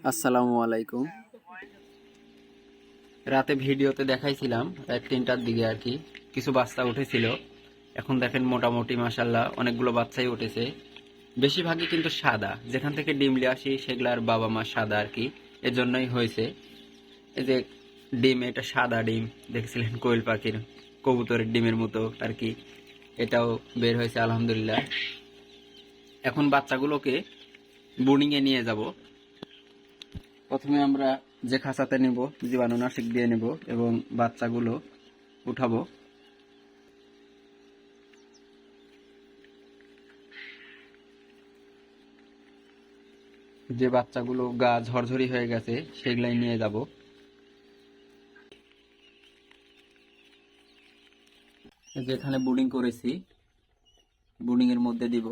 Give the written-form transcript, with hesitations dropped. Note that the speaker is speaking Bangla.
আসসালামু আলাইকুম। রাতে ভিডিওতে দেখাইছিলাম রাত ৩টার দিকে আর কি কিছু বাচ্চা উঠেছিল। এখন দেখেন মোটামুটি মাশাল্লাহ অনেকগুলো বাচ্চাই উঠেছে। বেশিরভাগই কিন্তু সাদা, যেখান থেকে ডিম নিয়ে আসি সেগুলার বাবা মা সাদা আর কি, এজন্যই হয়েছে। এই যে ডিম, এটা সাদা ডিম দেখছিলেন, কোয়েল পাখির কবুতরের ডিমের মতো আর কি। এটাও বের হয়েছে আলহামদুলিল্লাহ। এখন বাচ্চাগুলোকে বোর্ডিং এ নিয়ে যাব। প্রথমে আমরা যে খাঁচাতে নেব জীবাণুনাশক দিয়ে নেব এবং বাচ্চাগুলো উঠাবো। যে বাচ্চাগুলো গা ঝরঝরি হয়ে গেছে সেগুলাই নিয়ে যাব। যেখানে বোর্ডিং করেছি বোর্ডিং এর মধ্যে দিব।